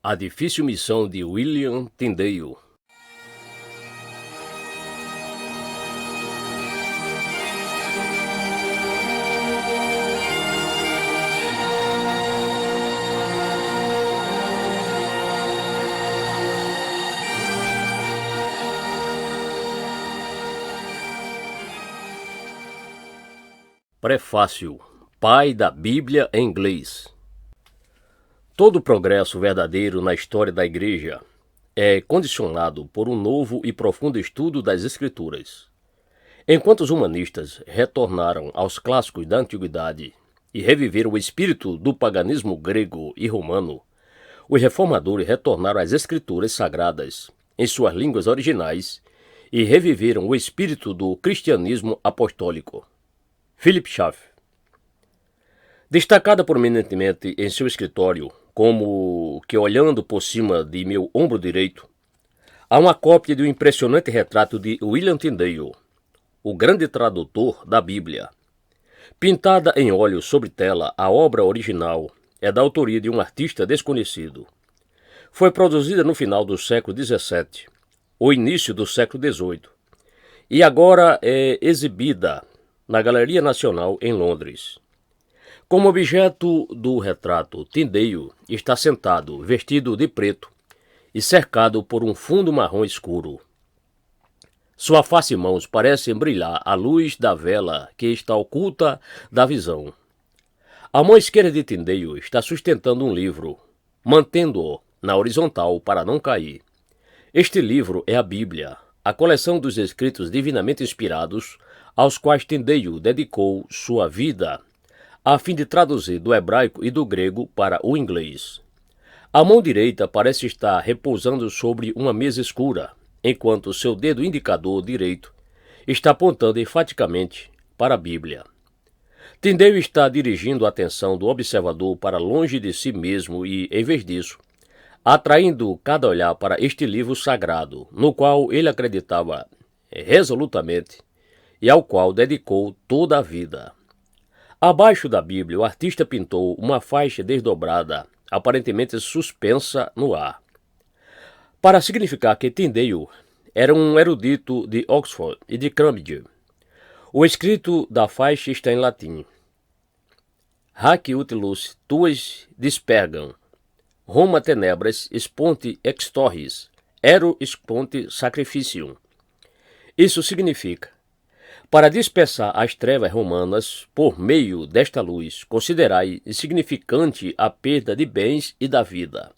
A difícil missão de William Tyndale. Prefácio. Pai da Bíblia em inglês. Todo progresso verdadeiro na história da Igreja é condicionado por um novo e profundo estudo das Escrituras. Enquanto os humanistas retornaram aos clássicos da Antiguidade e reviveram o espírito do paganismo grego e romano, os reformadores retornaram às Escrituras sagradas em suas línguas originais e reviveram o espírito do cristianismo apostólico. Philip Schaff. Destacada prominentemente em seu escritório, como que olhando por cima de meu ombro direito, há uma cópia de um impressionante retrato de William Tyndale, o grande tradutor da Bíblia. Pintada em óleo sobre tela, a obra original é da autoria de um artista desconhecido. Foi produzida no final do século XVII, ou início do século XVIII, e agora é exibida na Galeria Nacional em Londres. Como objeto do retrato, Tyndale está sentado, vestido de preto e cercado por um fundo marrom escuro. Sua face e mãos parecem brilhar à luz da vela que está oculta da visão. A mão esquerda de Tyndale está sustentando um livro, mantendo-o na horizontal para não cair. Este livro é a Bíblia, a coleção dos escritos divinamente inspirados aos quais Tyndale dedicou sua vida, a fim de traduzir do hebraico e do grego para o inglês. A mão direita parece estar repousando sobre uma mesa escura, enquanto seu dedo indicador direito está apontando enfaticamente para a Bíblia. Tyndale está dirigindo a atenção do observador para longe de si mesmo e, em vez disso, atraindo cada olhar para este livro sagrado, no qual ele acreditava resolutamente e ao qual dedicou toda a vida. Abaixo da Bíblia, o artista pintou uma faixa desdobrada, aparentemente suspensa no ar, para significar que Tyndale era um erudito de Oxford e de Cambridge. O escrito da faixa está em latim. Hac utilus tuas dispergam, Roma tenebras exponte extorris, ero exponte sacrificium. Isso significa: para dispersar as trevas romanas por meio desta luz, considerai insignificante a perda de bens e da vida.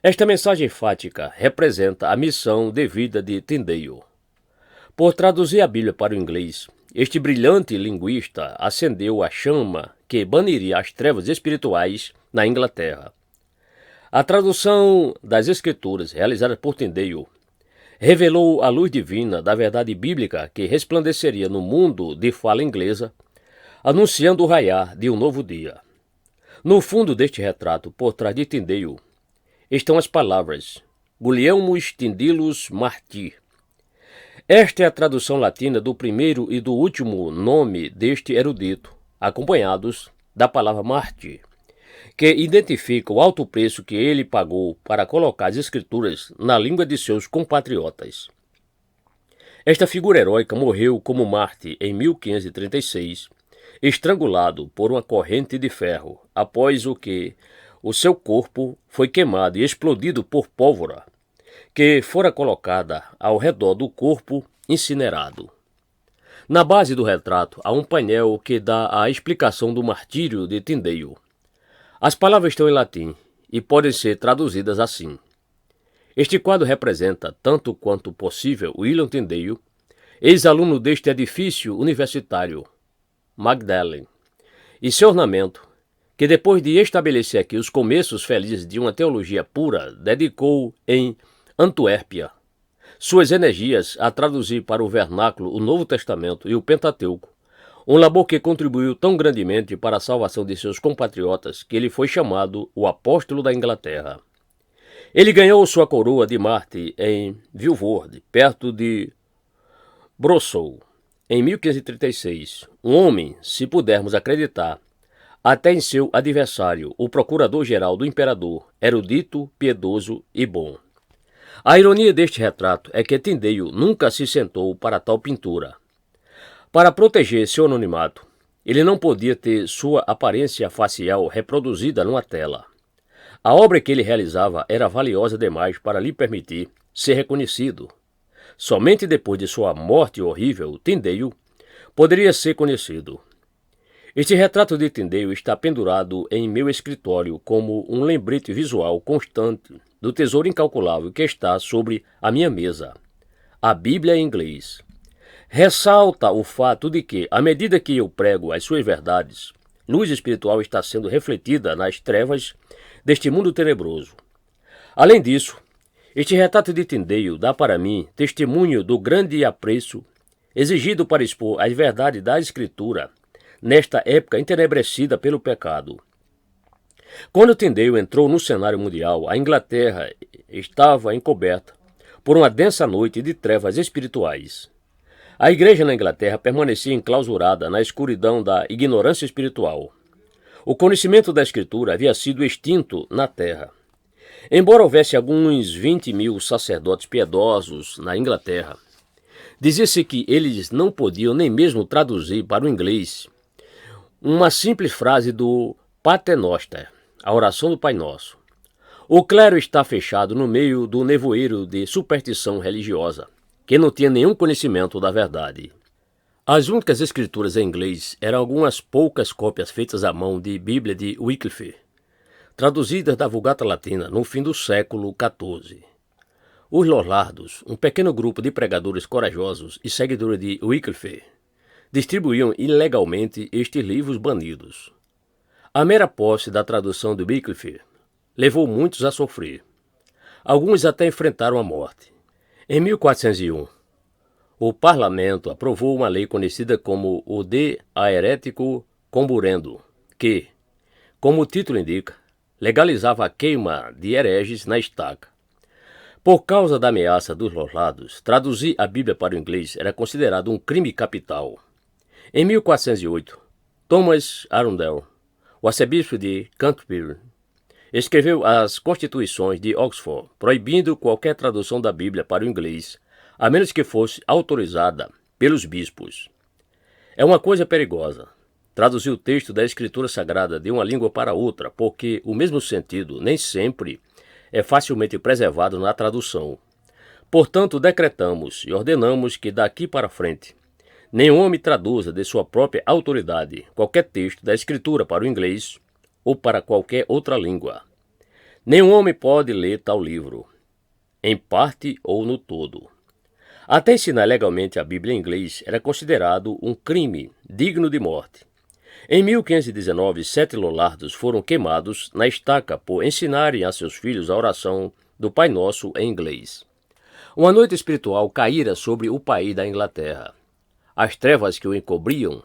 Esta mensagem enfática representa a missão de vida de Tyndale. Por traduzir a Bíblia para o inglês, este brilhante linguista acendeu a chama que baniria as trevas espirituais na Inglaterra. A tradução das Escrituras realizada por Tyndale revelou a luz divina da verdade bíblica que resplandeceria no mundo de fala inglesa, anunciando o raiar de um novo dia. No fundo deste retrato, por trás de Tyndale, estão as palavras Gulielmus Tyndalus Martyr. Esta é a tradução latina do primeiro e do último nome deste erudito, acompanhados da palavra mártir, que identifica o alto preço que ele pagou para colocar as escrituras na língua de seus compatriotas. Esta figura heróica morreu como mártir em 1536, estrangulado por uma corrente de ferro, após o que o seu corpo foi queimado e explodido por pólvora, que fora colocada ao redor do corpo incinerado. Na base do retrato há um painel que dá a explicação do martírio de Tyndale. As palavras estão em latim e podem ser traduzidas assim. Este quadro representa, tanto quanto possível, William Tyndale, ex-aluno deste edifício universitário, Magdalen, e seu ornamento, que depois de estabelecer aqui os começos felizes de uma teologia pura, dedicou em Antuérpia suas energias a traduzir para o vernáculo o Novo Testamento e o Pentateuco, um labor que contribuiu tão grandemente para a salvação de seus compatriotas que ele foi chamado o Apóstolo da Inglaterra. Ele ganhou sua coroa de mártir em Vilvoorde, perto de Brossow, em 1536. Um homem, se pudermos acreditar, até em seu adversário, o procurador-geral do imperador, erudito, piedoso e bom. A ironia deste retrato é que Tyndale nunca se sentou para tal pintura. Para proteger seu anonimato, ele não podia ter sua aparência facial reproduzida numa tela. A obra que ele realizava era valiosa demais para lhe permitir ser reconhecido. Somente depois de sua morte horrível, Tyndale poderia ser conhecido. Este retrato de Tyndale está pendurado em meu escritório como um lembrete visual constante do tesouro incalculável que está sobre a minha mesa, a Bíblia em inglês. Ressalta o fato de que, à medida que eu prego as suas verdades, luz espiritual está sendo refletida nas trevas deste mundo tenebroso. Além disso, este retrato de Tyndale dá para mim testemunho do grande apreço exigido para expor as verdades da Escritura nesta época entenebrecida pelo pecado. Quando Tyndale entrou no cenário mundial, a Inglaterra estava encoberta por uma densa noite de trevas espirituais. A igreja na Inglaterra permanecia enclausurada na escuridão da ignorância espiritual. O conhecimento da Escritura havia sido extinto na terra. Embora houvesse alguns 20.000 sacerdotes piedosos na Inglaterra, dizia-se que eles não podiam nem mesmo traduzir para o inglês uma simples frase do Pater Noster, a oração do Pai Nosso. O clero está fechado no meio do nevoeiro de superstição religiosa, que não tinha nenhum conhecimento da verdade. As únicas escrituras em inglês eram algumas poucas cópias feitas à mão de Bíblia de Wycliffe, traduzidas da Vulgata Latina no fim do século XIV. Os Lollardos, um pequeno grupo de pregadores corajosos e seguidores de Wycliffe, distribuíam ilegalmente estes livros banidos. A mera posse da tradução de Wycliffe levou muitos a sofrer. Alguns até enfrentaram a morte. Em 1401, o parlamento aprovou uma lei conhecida como o De Aeretico Comburendo, que, como o título indica, legalizava a queima de hereges na estaca. Por causa da ameaça dos Lollardos, traduzir a Bíblia para o inglês era considerado um crime capital. Em 1408, Thomas Arundel, o arcebispo de Canterbury, escreveu as Constituições de Oxford, proibindo qualquer tradução da Bíblia para o inglês, a menos que fosse autorizada pelos bispos. É uma coisa perigosa traduzir o texto da Escritura Sagrada de uma língua para outra, porque o mesmo sentido nem sempre é facilmente preservado na tradução. Portanto, decretamos e ordenamos que daqui para frente nenhum homem traduza de sua própria autoridade qualquer texto da Escritura para o inglês ou para qualquer outra língua. Nenhum homem pode ler tal livro, em parte ou no todo. Até ensinar legalmente a Bíblia em inglês era considerado um crime digno de morte. Em 1519, 7 Lollardos foram queimados na estaca por ensinarem a seus filhos a oração do Pai Nosso em inglês. Uma noite espiritual caíra sobre o país da Inglaterra. As trevas que o encobriam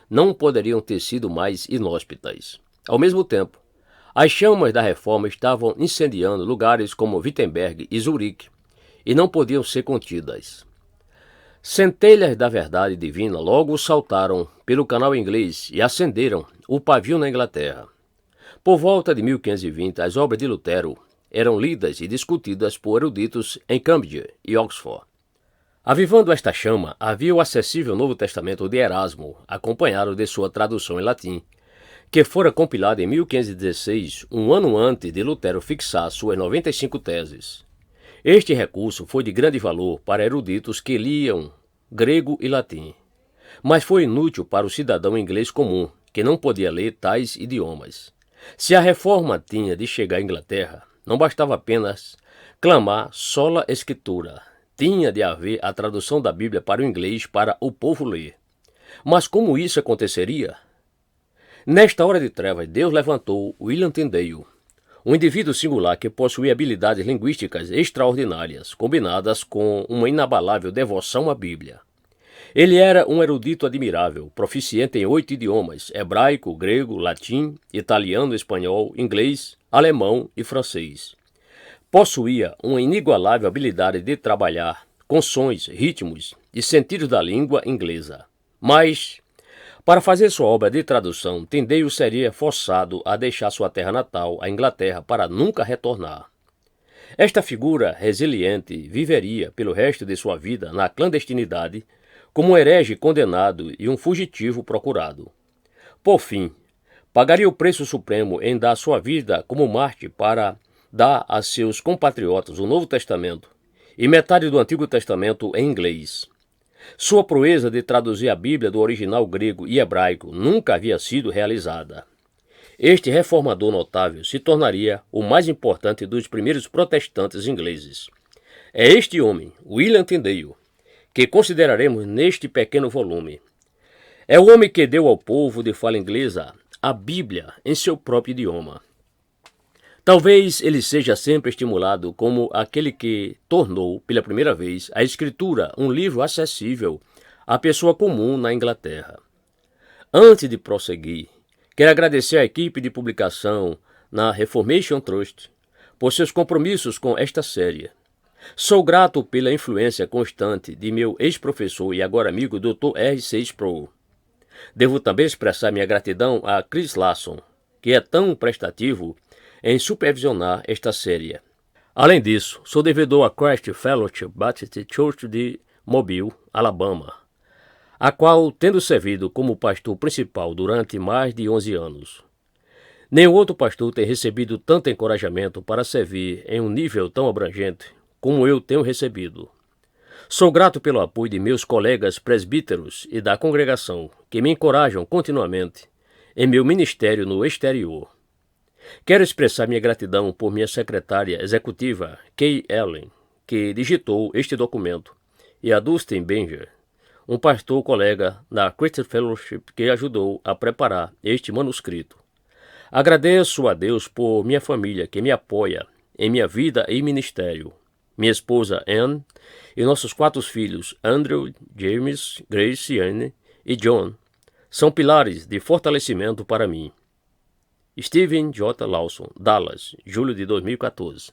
não poderiam ter sido mais inóspitas. Ao mesmo tempo, as chamas da reforma estavam incendiando lugares como Wittenberg e Zurique e não podiam ser contidas. Centelhas da verdade divina logo saltaram pelo canal inglês e acenderam o pavio na Inglaterra. Por volta de 1520, as obras de Lutero eram lidas e discutidas por eruditos em Cambridge e Oxford. Avivando esta chama, havia o acessível Novo Testamento de Erasmo, acompanhado de sua tradução em latim, que fora compilado em 1516, um ano antes de Lutero fixar suas 95 teses. Este recurso foi de grande valor para eruditos que liam grego e latim, mas foi inútil para o cidadão inglês comum, que não podia ler tais idiomas. Se a reforma tinha de chegar à Inglaterra, não bastava apenas clamar sola escritura, tinha de haver a tradução da Bíblia para o inglês para o povo ler. Mas como isso aconteceria? Nesta hora de trevas, Deus levantou William Tyndale, um indivíduo singular que possuía habilidades linguísticas extraordinárias, combinadas com uma inabalável devoção à Bíblia. Ele era um erudito admirável, proficiente em 8 idiomas: hebraico, grego, latim, italiano, espanhol, inglês, alemão e francês. Possuía uma inigualável habilidade de trabalhar com sons, ritmos e sentidos da língua inglesa. Mas, Para fazer sua obra de tradução, Tyndale seria forçado a deixar sua terra natal, a Inglaterra, para nunca retornar. Esta figura resiliente viveria pelo resto de sua vida na clandestinidade, como um herege condenado e um fugitivo procurado. Por fim, pagaria o preço supremo em dar sua vida como mártir para dar a seus compatriotas o Novo Testamento e metade do Antigo Testamento em inglês. Sua proeza de traduzir a Bíblia do original grego e hebraico nunca havia sido realizada. Este reformador notável se tornaria o mais importante dos primeiros protestantes ingleses. É este homem, William Tyndale, que consideraremos neste pequeno volume. É o homem que deu ao povo de fala inglesa a Bíblia em seu próprio idioma. Talvez ele seja sempre estimulado como aquele que tornou, pela primeira vez, a Escritura um livro acessível à pessoa comum na Inglaterra. Antes de prosseguir, quero agradecer à equipe de publicação na Reformation Trust por seus compromissos com esta série. Sou grato pela influência constante de meu ex-professor e agora amigo Dr. R.C. Sproul. Devo também expressar minha gratidão a Chris Larson, que é tão prestativo em supervisionar esta série. Além disso, sou devedor a Christ Fellowship Baptist Church de Mobile, Alabama, a qual tendo servido como pastor principal durante mais de 11 anos. Nenhum outro pastor tem recebido tanto encorajamento para servir em um nível tão abrangente como eu tenho recebido. Sou grato pelo apoio de meus colegas presbíteros e da congregação, que me encorajam continuamente em meu ministério no exterior. Quero expressar minha gratidão por minha secretária executiva, Kay Allen, que digitou este documento, e a Dustin Benger, um pastor colega da Christian Fellowship que ajudou a preparar este manuscrito. Agradeço a Deus por minha família que me apoia em minha vida e ministério. Minha esposa Anne e nossos 4 filhos, Andrew, James, Grace, Anne e John, são pilares de fortalecimento para mim. Steven J. Lawson, Dallas, julho de 2014.